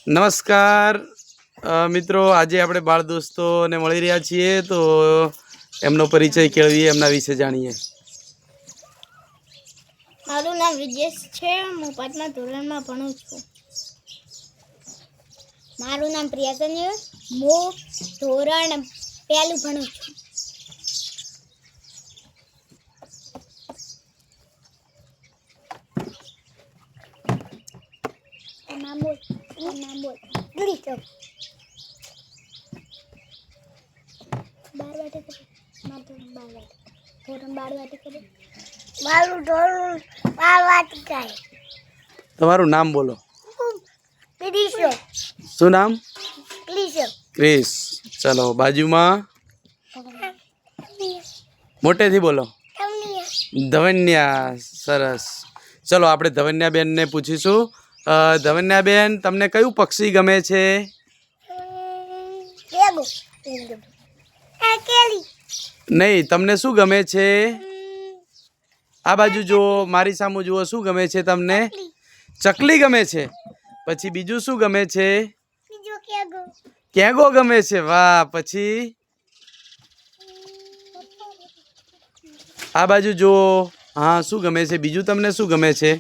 નમસ્કાર મિત્રો, આજે આપણે બાળ દોસ્તોને મળી રહ્યા છીએ તો એમનો પરિચય કેળવીએ, એમના વિશે જાણીએ. મારું નામ વિજેશ છે. હું 5મા ધોરણમાં ભણું છું. મારું નામ પ્રિયા છે. હું ધોરણ 1 ભણું છું. નામ બોલ. તમારું નામ બોલો. શું નામ? ક્રિસ. ચલો બાજુમાં મોટેથી બોલો. ધવન્યા. સરસ. ચલો આપણે ધવન્યા બેનને પૂછીશું. ધવન્યા બેન, તમને કયું પક્ષી ગમે છે? નહીં, તમને શું ગમે છે? આ બાજુ જુઓ, મારી સામે જુઓ. શું ગમે છે તમને? ચકલી ગમે છે. પછી બીજું શું ગમે છે? કેગો ગમે છે. વાહ. પછી આ બાજુ જુઓ. હા, શું ગમે છે બીજું? તમને શું ગમે છે?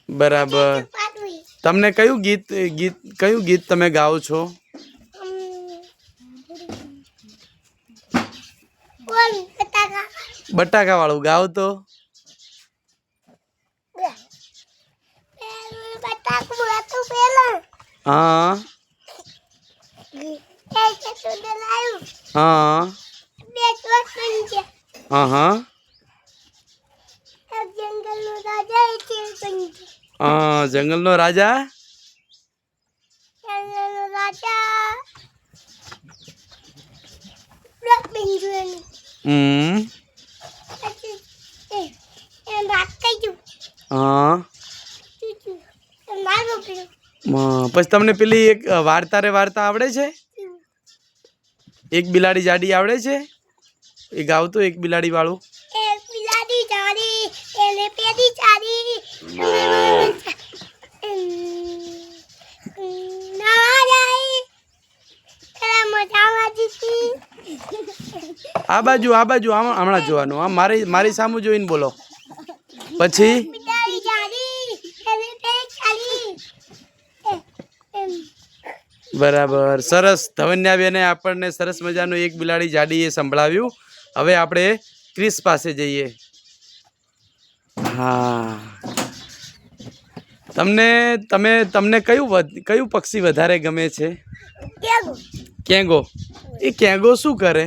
બરાબર. તમને કયું ગીત તમે ગાઓ છો? બટાકા વાળું ગાઓ તો. હા હા હા હા. જંગલનો રાજા. હા. પછી તમને પેલી એક વાર્તા આવડે છે? એક બિલાડી જાડી આવડે છે? એ ગાવતો એક બિલાડી વાળું. આ બાજુ હમણાં જોવાનું. હા, મારી સામે જોઈને બોલો. પછી બરાબર. સરસ. ધવન્યાબેને આપણને સરસ મજાનું એક બિલાડી જાડી એ સંભળાવ્યું. હવે આપણે ક્રિસ પાસે જઈએ. હા, તમને કયું પક્ષી વધારે ગમે છે? કેગો. એ કેગો શું કરે?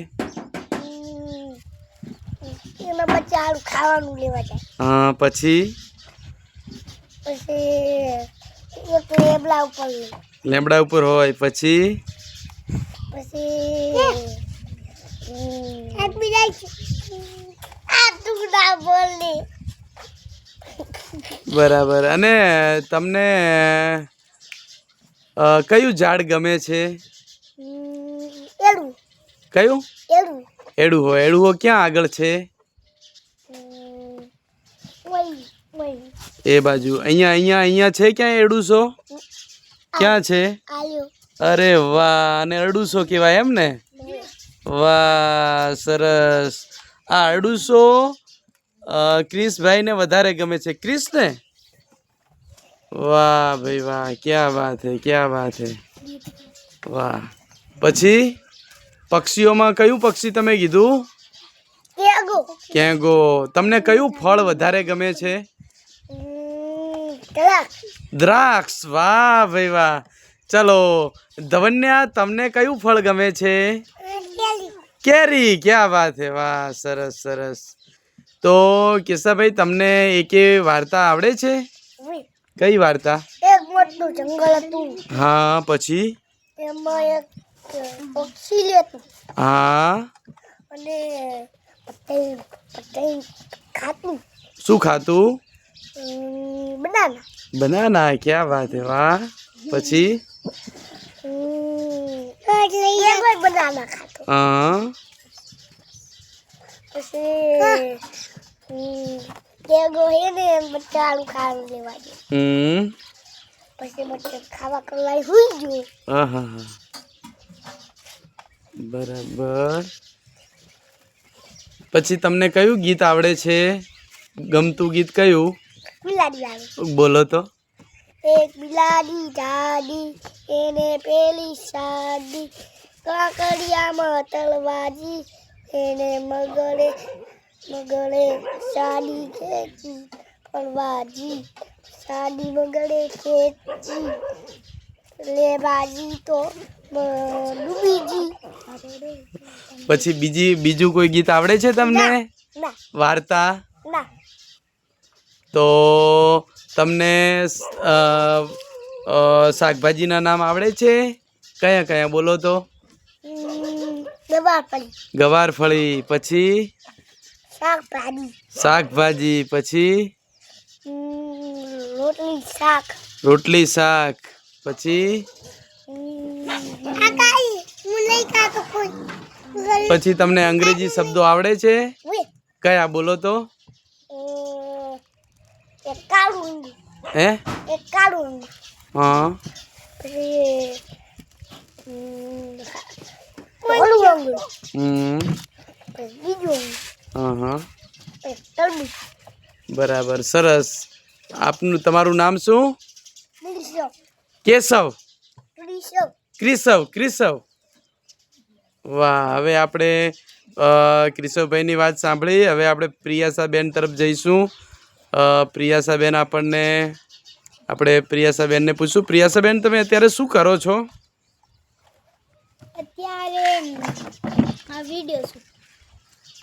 હા. પછી લેમડા ઉપર હોય. પછી બરાબર. અને તમને કયું ઝાડ ગમે છે? કયું? એડું હો. ક્યાં આગળ છે? એ બાજુ. અહીંયા છે ક્યાં એડુસો? ક્યાં છે? અરે વાહ. અને અરડુસો કહેવાય એમ ને? વાહ, સરસ. આ અરડુસો ક્રિસભાઈ ને વધારે ગમે છે. ક્રિસ ને? વાહ ભાઈ વાહ. ક્યાં વાત હે, ક્યાં વાત હે. વાહ. પછી પક્ષીઓમાં કયું પક્ષી તમે કીધું? કેગો. તમને કયું ફળ વધારે ગમે છે? દ્રાક્ષ. વાહ ભાઈ વાહ. ચલો ધવન્યા, તમને કયું ફળ ગમે છે? કેરી. ક્યાં વાત હે. વાહ, સરસ સરસ. તો કેશાભાઈ, તમને એકે વાર્તા આવડે છે? કઈ વાર્તા? એક મોટું જંગલ હતું. હા. પછી એમાં એક પક્ષી લેતું. હા. અને ખાતું. શું ખાતું? બનાના. ક્યાં વાત હે. વાહ. પછી બનાના ખાતો. હા. પછી તેગો હે ને બચ્ચાનું ખાવાનું લેવા દે પછી બચ્ચા ખાવા કરવા હુઈ ગયો. હા હા હા બરાબર. પછી તમને કયું ગીત આવડે છે? ગમતું ગીત કયું? બિલાડી આવે. બોલો તો. એક બિલાડી જાડી એને પેલી શાદી કાકડિયામાં તલવાજી એને મગળે શાદી ખેંચી ફળવાજી શાદી મગળે ખેંચી લેવાજી તો ડૂબીજી. પછી બીજું કોઈ ગીત આવડે છે તમને? ના વાર્તા? ના. તો તમને શાકભાજીના નામ આવડે છે? કયા કયા બોલો તો. ગવારફળી. પછી શાકભાજી. પછી રોટલી શાક. પછી પછી તમને અંગ્રેજી શબ્દો આવડે છે? કયા બોલો તો. હે? હા. હા. બરાબર, સરસ. તમારું નામ શું? કેશવ. ક્રિશવ. વાહ. હવે આપણે ક્રિશવભાઈની વાત સાંભળી. હવે આપણે પ્રિયાસાબેન તરફ જઈશું. પ્રિયાસાબેન આપણે પ્રિયાસાબેનને પૂછશું. પ્રિયાસાબેન, તમે અત્યારે શું કરો છો? અત્યારે આ વિડિયો છું.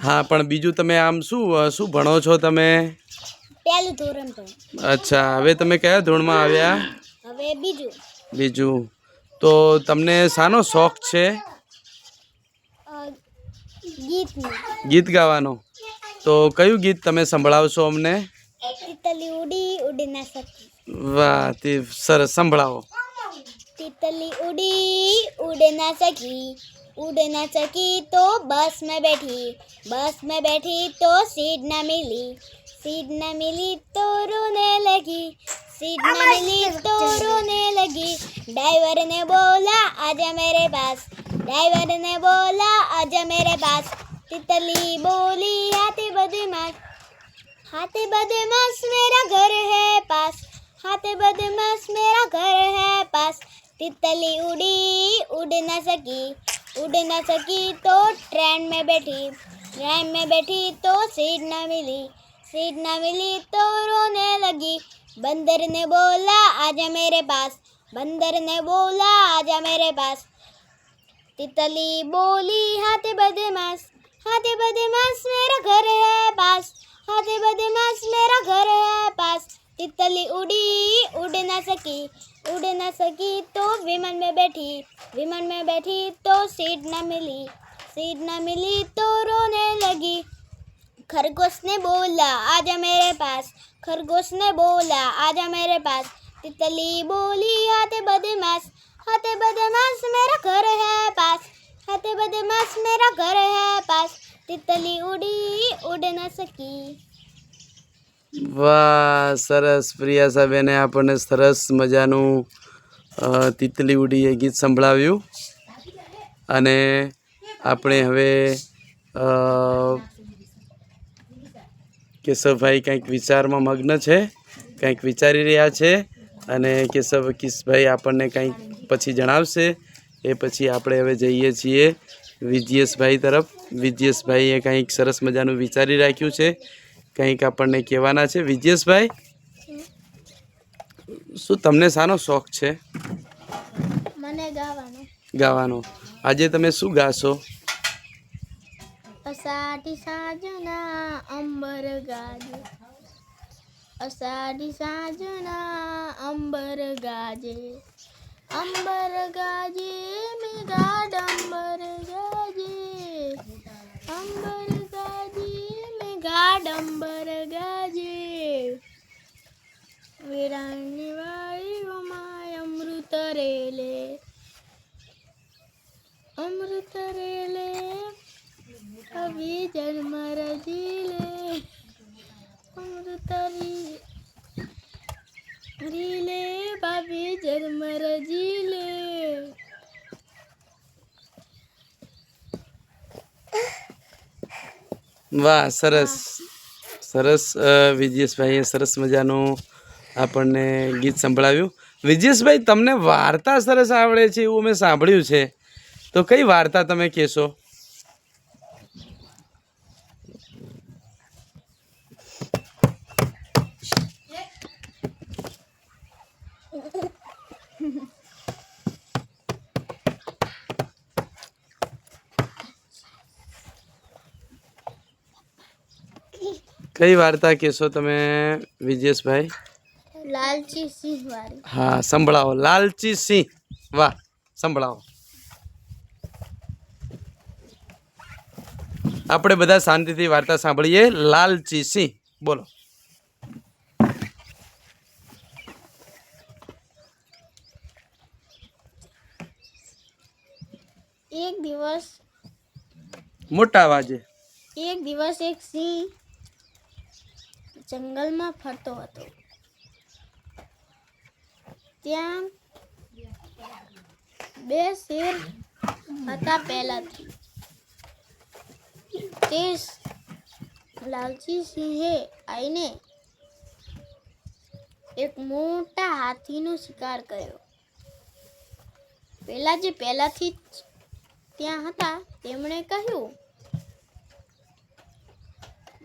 હા, પણ બીજું તમે આમ શું ભણો છો તમે? પહેલું ધોરણ ભણું. અચ્છા. હવે તમે કયા ધોરણમાં આવ્યા? હવે બીજું. તો તમને શાનો શોખ છે? ગીત ગાવાનો. તો કયું ગીત તમે સંભળાવશો અમને? તિતલી ઉડી ઉડી ના સકી. વાહ, તે સરસ. સંભળાવો. तितली उड़ी उड़ ना सकी तो बस में बैठी तो सीट न मिली तो रोने लगी ड्राइवर ने बोला आजा मेरे पास तितली बोली हाथी बदमाश मेरा घर है पास तितली उड़ी उड़ न सकी तो ट्रेन में बैठी तो सीट न मिली तो रोने लगी बंदर ने बोला आजा मेरे पास तितली बोली हाथी बदमाश मेरा घर है पास तितली उड़ी उड़ न सकी तो विमान में बैठी तो सीट न मिली तो रोने लगी खरगोश ने बोला आजा मेरे पास तितली बोली हाथी बदमाश मेरा घर है पास तितली उड़ी उड़ न सकी. વાહ, સરસ. પ્રિયાસાબેને આપણને સરસ મજાનું તિતલી ઉડી એ ગીત સંભળાવ્યું. અને આપણે હવે કેશવભાઈ કંઈક વિચારમાં મગ્ન છે, કંઈક વિચારી રહ્યા છે. અને કિશભાઈ આપણને કંઈક પછી જણાવશે. એ પછી આપણે હવે જઈએ છીએ વિજયેશભાઈ તરફ. વિજયેશભાઈએ કંઈક સરસ મજાનું વિચારી રાખ્યું છે, કંઈક આપણને કહેવાના છે. વિજયેશભાઈ, શું તમને શાનો શોખ છે? મને ગાવાનો. આજે તમે શું ગાશો? અષાઢી સાંજના અંબર ગાજે મેઘાડંબર ગાજે વિરાની વાળીઓમાં અમૃત રેલે કવિ જન્મ રજીલે અમૃત રીલે બાપી જન્મ રજીલે. વાહ, સરસ સરસ. વિજેશભાઈએ સરસ મજાનું આપણને ગીત સંભળાવ્યું. વિજેશભાઈ, તમને વાર્તા સરસ આવડે છે એવું મેં સાંભળ્યું છે, તો કઈ વાર્તા તમે કહેશો? કઈ વાર્તા કહેશો તમે વિજેશભાઈ? લાલચી સિંહ વાળી. હા, સંભળાવો. લાલચી સિંહ. વાહ, સંભળાવો. આપણે બધા શાંતિથી વાર્તા સાંભળીએ. લાલચી સિંહ, બોલો. એક દિવસ મોટા અવાજે. એક સિંહ જંગલમાં ફરતો હતો. ત્યાં બે શેર હતા પહેલાથી. તે લાલચી સિંહે આવીને એક મોટા હાથીનો શિકાર કર્યો. પહેલાથી જ ત્યાં હતા તેમણે કહ્યું,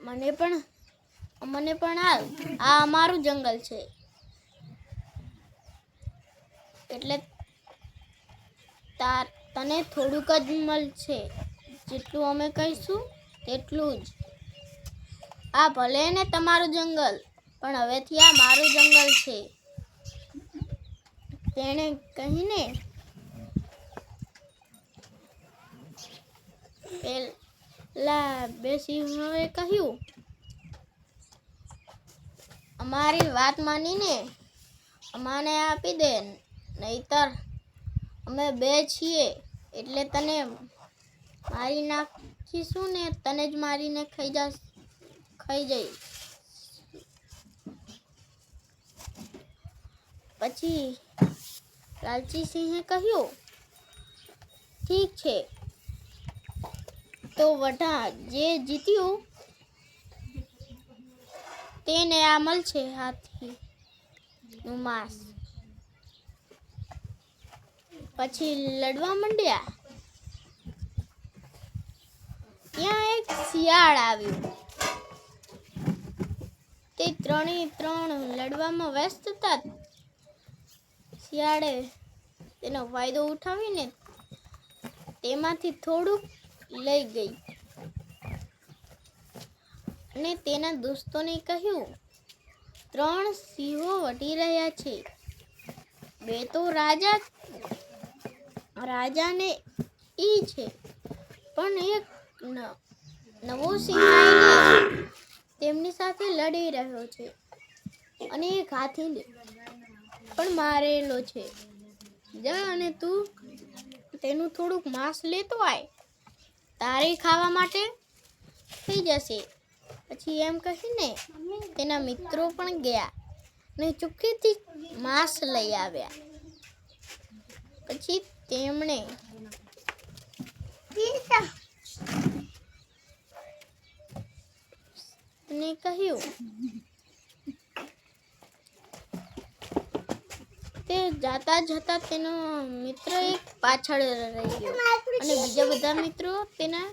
મને પણ આ અમારું જંગલ છે, એટલે તને થોડુંક જ મળશે. જેટલું અમે કહીશું તેટલું જ. આ ભલે ને તમારું જંગલ, પણ હવેથી આ મારું જંગલ છે. તેણે કહીને પેલા બે સિંહોએ કહ્યું, અમારી વાત માનીને અમને આપી દે, નહીતર અમે બે છીએ એટલે તને મારી નાખીશું ને તને જ મારીને ખાઈ જઈશ. પછી લાલચી સિંહે કહ્યું, ઠીક છે, તો વઢા જે જીત્યું તેને આ મળશે હાથીનું માંસ. પછી લડવા માંડ્યા. ત્યાં એક શિયાળ આવ્યું. તે ત્રણ લડવામાં વ્યસ્ત હતા. શિયાળે તેનો ફાયદો ઉઠાવીને તેમાંથી થોડુંક લઈ ગઈ અને તેના દોસ્તોને કહ્યું, 3 સિંહો વટી રહ્યા છે. 2 તો રાજાને ઈ છે, પણ એક નવો સિંહ આવીને તેમની સાથે લડી રહ્યો છે અને એક હાથીને પણ મારેલો છે. જા અને તું તેનું થોડુંક માંસ લેતો આય, તારે ખાવા માટે થઈ જશે. પછી એમ કહીને તેના મિત્રો પણ ગયા અને ચૂપકેથી માંસ લઈ આવ્યા. પછી તેમણે કહ્યું, તે જતા તેનો મિત્ર એક પાછળ રહી ગયો અને બીજા બધા મિત્રો તેના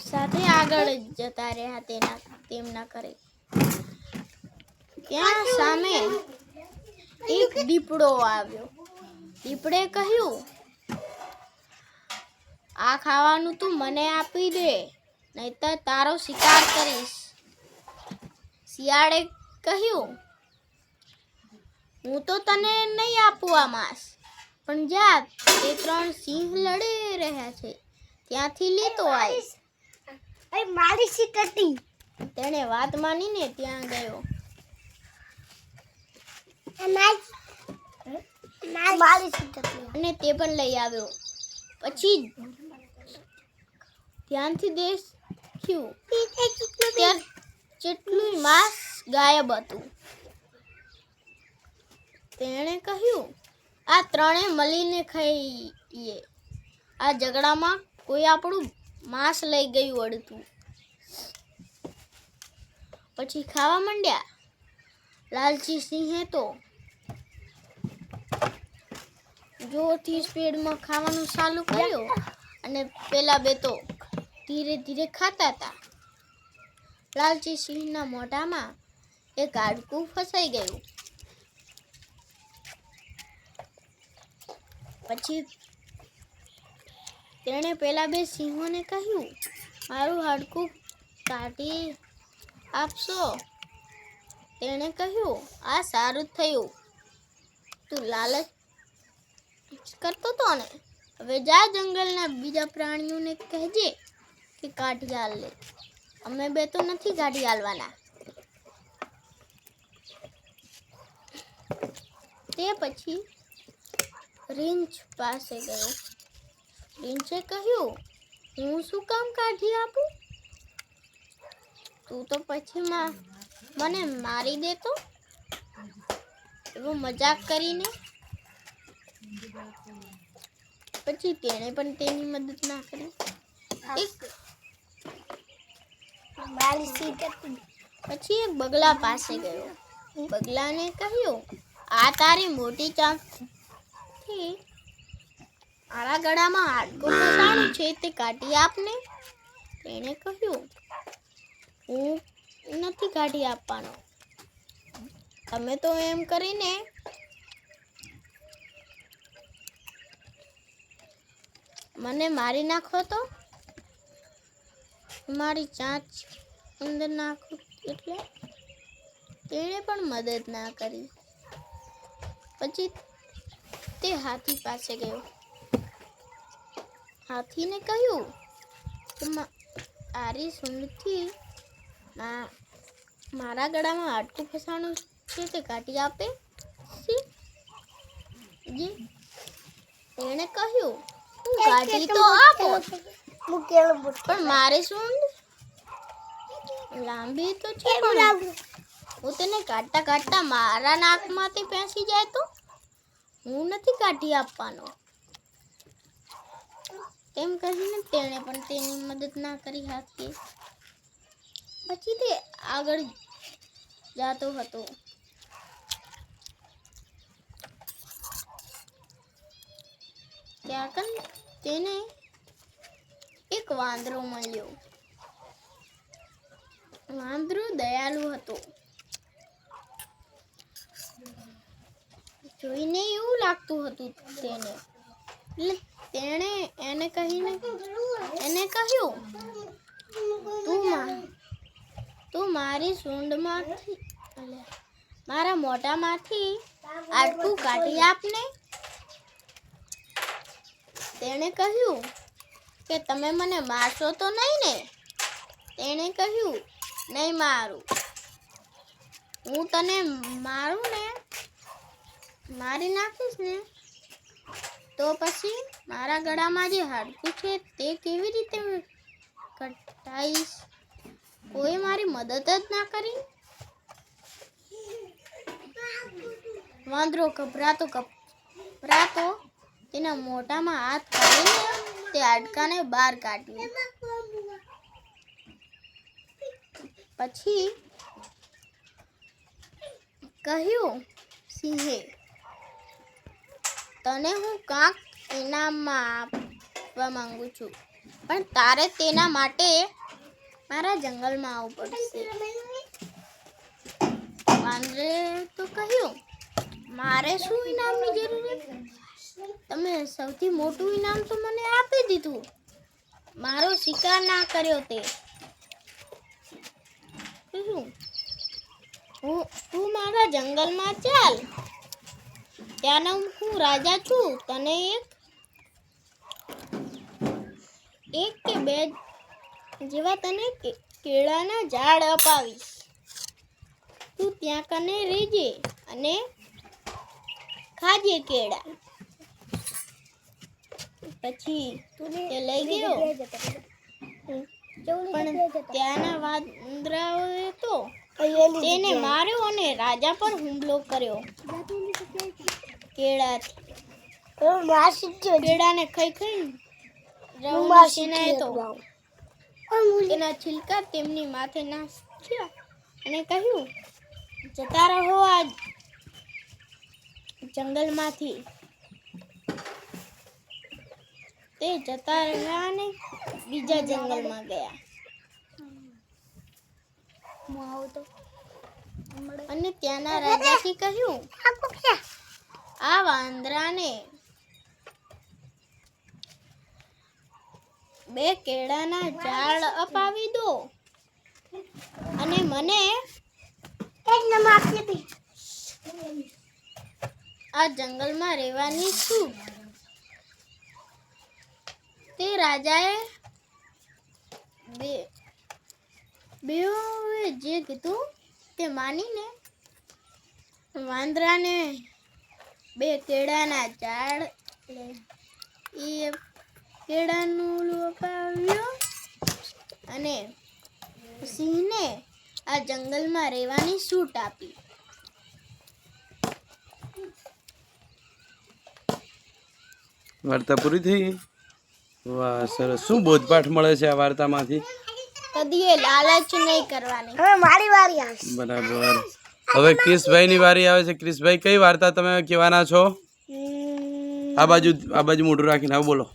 સાથે આગળ જતા રહ્યા તેમના ઘરે. ત્યાં સામે એક દીપડો આવ્યો. દીપડે કહ્યું, આ ખાવાનું તું મને આપી દે, નહીતર તારો શિકાર કરીશ. શિયાળે કહ્યું, હું તો તને નહીં આપું આ માંસ, પણ જા, તે 3 સિંહ લડી રહ્યા છે ત્યાંથી લેતો આવીશ. મારી શિકટી. તેણે વાત માનીને ત્યાં ગયો અને તે પણ લઈ આવ્યો. પછી ધ્યાનથી દેખ્યું ત્યાં જેટલું માંસ ગાયબ હતું. તેણે કહ્યું, આ ત્રણે મળીને ખાઈએ. આ ઝઘડામાં કોઈ આપણું માંસ લઈ ગયું અડધું. પછી ખાવા માંડ્યા. લાલચી સિંહે તો જોરથી સ્પીડમાં ખાવાનું ચાલુ કર્યું અને પેલા બે તો ધીરે ધીરે ખાતા હતા. લાલચી સિંહના મોઢામાં એક હાડકું ફસાઈ ગયું. પછી તેણે પેલા બે સિંહોને કહ્યું, મારું હાડકું કાઢી આપશો? તેણે કહ્યું, આ સારું થયું. તું લાલચ કરતો તો ને, હવે જા જંગલના બીજા પ્રાણીઓને કહેજે કે કાઢી હાલ લે. અમે બે તો નથી કાઢી હાલવાના. તે પછી રીંછ પાસે ગયો. રીંછે કહ્યું, હું શું કામ કાઢી આપું? તું તો પછી મને મારી દેતો. એવો મજાક કરીને પછી તેણે પણ તેની મદદ ના કરી. પછી એક બગલા પાસે ગયો. બગલાને કહ્યું, આ તારી મોટી ચાંચથી મારા ગળામાં હાડકું ફસાણું છે, તે કાઢી આપને. તેણે કહ્યું, હું નથી કાઢી આપવાનો. તમે તો એમ કરીને મને મારી નાખો તો મારી ચાંચ અંદર નાખો. એટલે તેણે પણ મદદ ના કરી. પછી તે હાથી પાસે ગયો. હાથીને કહ્યું કે તારી સૂંઢથી મારા ગળામાં હાડકું ફસાણું છે, તે કાઢી આપે. તેણે કહ્યું, હું કાઢી તો આપો, પણ મારી સૂંઢ લાંબી તો છે, પણ હું તેને કાઢતા કાઢતા મારા નાકમાંથી પેસી જાય તો હું નથી કાઢી આપવાનો. તેમ કહીને તેણે પણ તેની મદદ ના કરી હાથીએ. પછી તે આગળ જતો હતો. ત્યાં તેને એક વાંદરો મળ્યો. વાંદરો દયાળુ હતો. જોઈને એવું લાગતું હતું તેને. એટલે તેણે એને કહ્યું, તું મારી સૂંઢમાંથી મારા મોઢામાંથી હાડકું કાઢી આપને. તેણે કહ્યું કે તમે મને મારશો તો નહીં ને? તેણે કહ્યું, નહીં મારું. હું તને મારી નાખીશ ને તો પછી મારા ગળામાં જે હાડકું છે તે કેવી રીતે કટાઈશ? કોઈ મારી મદદ જ ના કરી. વાંદરો ગભરાતો તેના મોઢામાં હાથ કાઢીને તે હાડકાને બહાર કાઢ્યું. પછી કહ્યું સિંહે, તને હું કાંક ઇનામમાં આપવા માંગુ છું, પણ તારે તેના માટે મારા જંગલમાં આવવું પડશે. વાંદરે તો કહ્યું, મારે શું ઇનામની જરૂર? તમે સૌથી મોટું ઇનામ તો મને આપી દીધું. મારો શિકાર ના કર્યો તે. તું મારા જંગલમાં ચાલ. ત્યાંનો હું રાજા છું. તને એક કે બે જેવા તને કેળાના ઝાડ અપાવીશ. તું ત્યાં કને રહેજે અને ખાજે કેળા. પછી તે લઈ ગયો. પણ ત્યાંના વાંદરાઓએ તો તેને માર્યો અને રાજા પર હુમલો કર્યો કેળાથી. કેળાને ખાઈ રાવણની સેનાએ તો તેના છિલકા તેમની માથે નાખ્યા અને કહ્યું, જતા રહો આ જંગલમાંથી. તે જતા રહ્યા અને બીજા જંગલમાં ગયા અને ત્યાંના રાજાથી કહ્યું, આ વાંદરાને 2 કેળાના ઝાડ અપાવી દો અને મને આ જંગલમાં રહેવાની છૂટ. તે રાજાએ બેઓએ જે કીધું તે માનીને વાંદરાને 2 કેળાના ઝાડ એ કેળાનું અપાવ્યો અને સિંહને આ જંગલમાં રહેવાની છૂટ આપી. વાર્તા પૂરી થઈ ગઈ. વાહ, સરસ. શું બોધપાઠ મળે છે આ વાર્તામાંથી? કદી લાલચ નહીં કરવાની. બરાબર. હવે ક્રિશભાઈની વારી આવે છે. ક્રિશભાઈ, કઈ વાર્તા તમે કહેવાના છો? આ બાજુ મોઢું રાખીને આવું બોલો.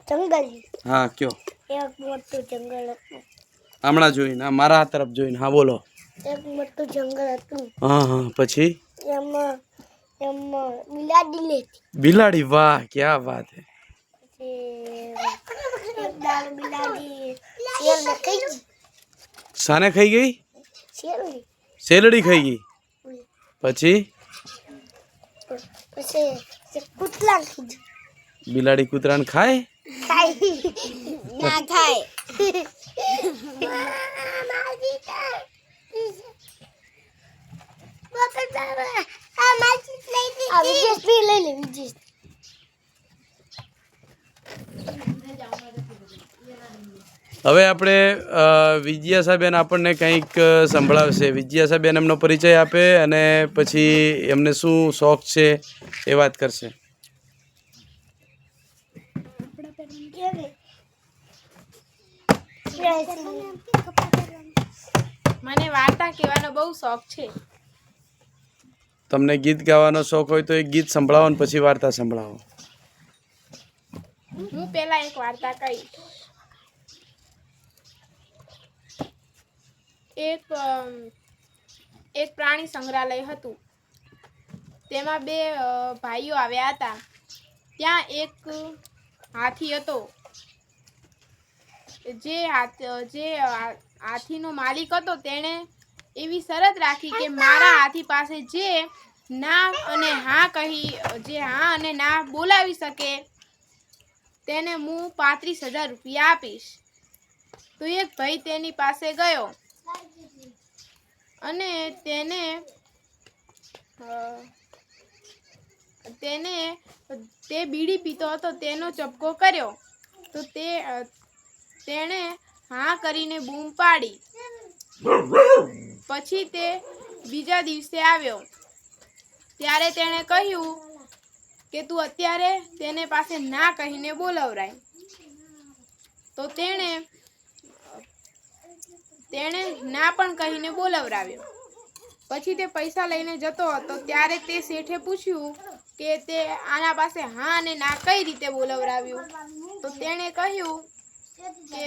જંગલ. હા, કયો. એક મોટું જંગલ હતું. હમણાં જોઈને, મારા હાથ તરફ જોઈને. હા, બોલો. એક મોટું જંગલ હતું. હા, પછી? એમાં બિલાડી લેતી. બિલાડી. વાહ, ક્યાં વાત હે. એક દાડ બિલાડી શેરને ખાઈ ગઈ. શાને ખાઈ ગઈ? શેરડી ખાઈ ગઈ. પછી કૂતરાને ખાઈ. બિલાડી કૂતરાને ખાય? ના ખાય. હવે આપણે વિજયાસાબેન આપણને કંઈક સંભળાવશે. વિજયાસાબેન એમનો પરિચય આપે અને પછી એમને શું શોખ છે એ વાત કરશે. મને વાર્તા કહેવાનો બહુ શોખ છે. તમને ગીત ગાવાનો શોખ હોય તો એક ગીત સંભળાવો ને પછી વાર્તા સંભળાવો. હું પહેલા એક વાર્તા કહી. એક પ્રાણી સંગ્રહાલય હતું. તેમાં 2 ભાઈઓ આવ્યા હતા. ત્યાં એક હાથી હતો. જે હાથીનો માલિક હતો તેણે એવી શરત રાખી કે મારા હાથી પાસે જે ના અને ના બોલાવી શકે તેને હું 35,000 રૂપિયા આપીશ. તો એક ભાઈ તેની પાસે ગયો અને તે બીડી પીતો હતો. તેનો ચપકો કર્યો તો તેણે હા કરીને બૂમ પાડી. પછી તે બીજા દિવસે આવ્યો ત્યારે તેણે કહ્યું કે તું અત્યારે તેને પાસે ના કહીને બોલાવરાય. તો તેણે ના પણ કહીને બોલાવરાવ્યો. પછી તે પૈસા લઈને જતો હતો ત્યારે તે શેઠે પૂછ્યું કે તે આના પાસે હા અને ના કઈ રીતે બોલાવરાવ્યું. તો તેણે કહ્યું કે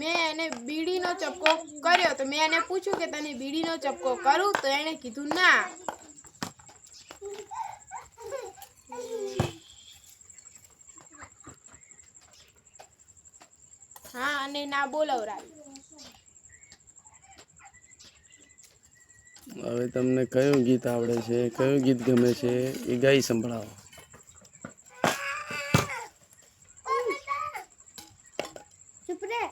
મેં એને બીડીનો ચપકો કર્યો. તો મેં એને પૂછ્યું કે તને બીડીનો ચપકો કરું? તો એણે કીધું ના. હા અને ના બોલાવરાવ્યું. હવે તમને કયું ગીત આવડે છે, કયું ગીત ગમે છે એ ગાઈ સંભળાવો. ચૂપ રે.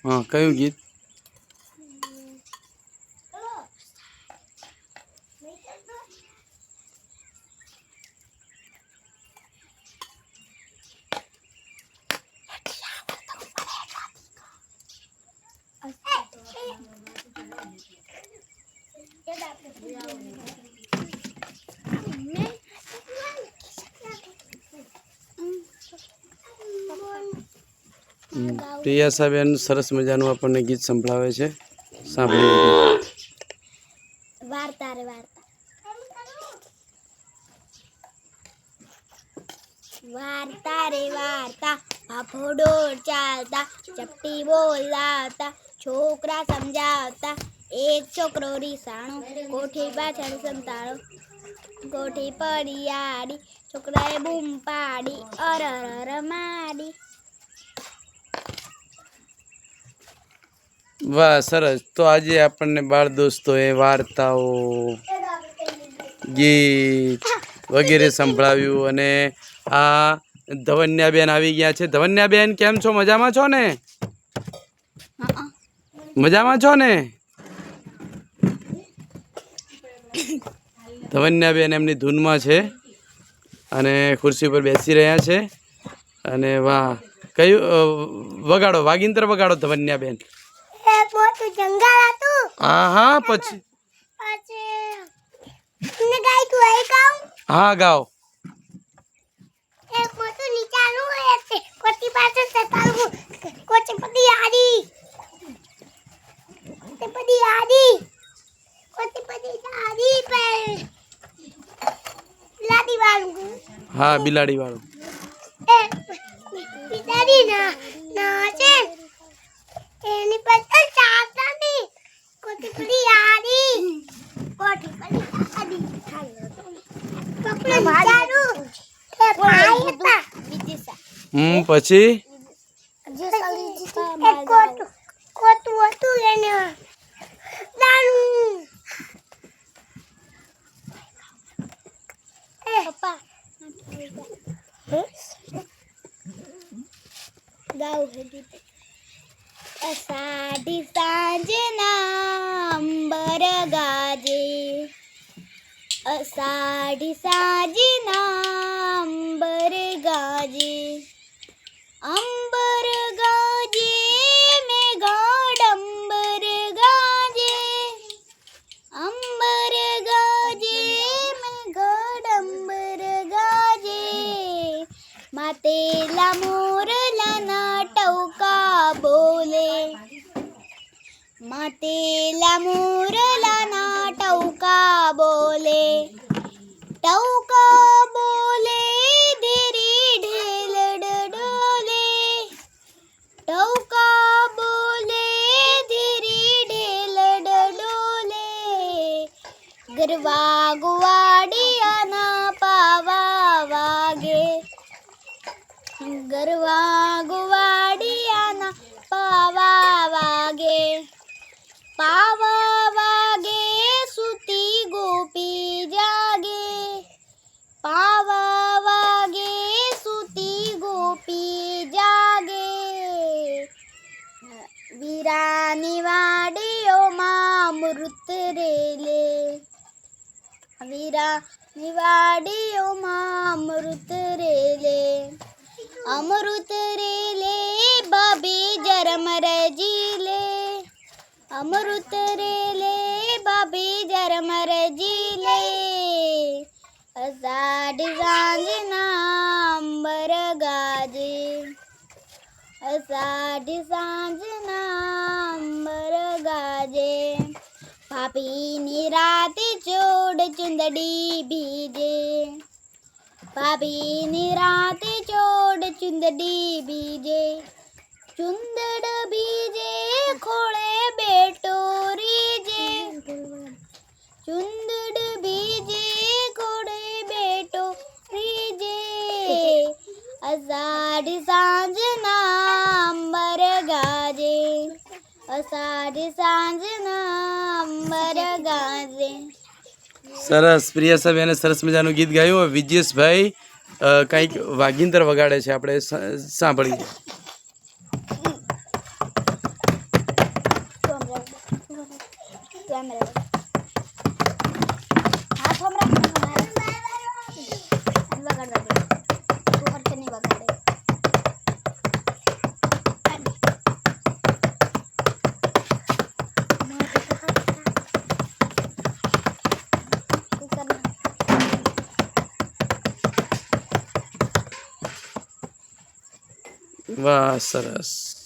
હા, કયું ગીત? પ્રિયાસાબેન સરસ મજાનું આપણને ગીત સંભળાવે છે, સાંભળીએ. વાર્તા રે વાર્તા. વાર્તા રે વાર્તા, ફાફડો ચાલતા, ચપટી બોલાવતા, છોકરા સમજાવતા. એક છોકરો રીસાણો, કોઠી પાછળ સંતાડો, કોઠી પડી આડી, છોકરાએ બૂમ પાડી, અરર માડી. વાહ, સરસ. તો આજે આપણને બાળ દોસ્તોએ વાર્તાઓ, ગીત વગેરે સંભળાવ્યું. અને આ ધવન્યાબેન આવી ગયા છે. ધવન્યાબેન કેમ છો? મજામાં છો ને? મજામાં છો ને? ધવન્યાબેન એમની ધૂનમાં છે અને ખુરશી પર બેસી રહ્યા છે. અને વાહ, કયું વગાડો, વાગીંત્ર વગાડો ધવન્યાબેન. એક મોટું જંગલ હતું. હા હા, પછી હા ગાઓ. એક મોટું નીચાનું એક કોટી પાસે સતાલું, કોટી પડી આડી, તે પડી આડી, કોટી પડી આડી પર લાડી વાળું. હા, બિલાડી વાળું. એ બિલાડી ના છે એની પર ચાલતા ની, કોટી પડી આડી, કોટી પડી આડી. પકડો નીચાનું. પછી કોતું હતું એને દાણું. પપ્પા ગાવ ગીત. અષાઢી સાંજના અંબર ગાજે, અષાઢી સાંજના અંબર ગાજે, અંબર ગાજે મેઘાડંબર ગાજે, અંબર ગાજે મેઘાડંબર ગાજે. માતેલા મોરલાના ટવકા બોલે, માતેલા મોરલાના ટવકા બોલે, ટવકા બોલે ધીરી ઢેલ ડોલે, ટવકા બોલે ધીરી ઢેલ ડોલે. ગરવા ગુવાડિયાના પાવા વાગે, ગરવા ગુવાડિયાના પાવા વાગે, પાવા વાગે સુતી ગોપી જાગે, પાવા વાગે સુતી ગોપી જાગે. વીરાની વાડીઓમાં મૃત રેલે, વીરાની વાડીઓમાં મૃત રેલે, અમૃત રેલે ભાભી જરમર જીલે, અમૃત રેલે ભાભી જરમર જીલે. અષાઢી સાંજના અંબર ગાજે, અષાઢી સાંજના અંબર ગાજે. ભાભીની રાતે ચોડ ચુંદડી ભીજે, ભાભીની રાતે ચોડ ચુંદડી ભીજે, ચુંદડ ભીજે ખોળે બેટો રીજે, ચુંદડ ભીજે ખોળે બેટો રીજે. અષાઢી સાંજના અંબર ગાજે, અષાઢી સાંજના અંબર ગાજે. સરસ. પ્રિયાસાબેને સરસ મજાનું ગીત ગાયું. વિજેશભાઈ કંઈક વાગીંત્ર વગાડે છે, આપણે સાંભળીએ. વાહ સરસ.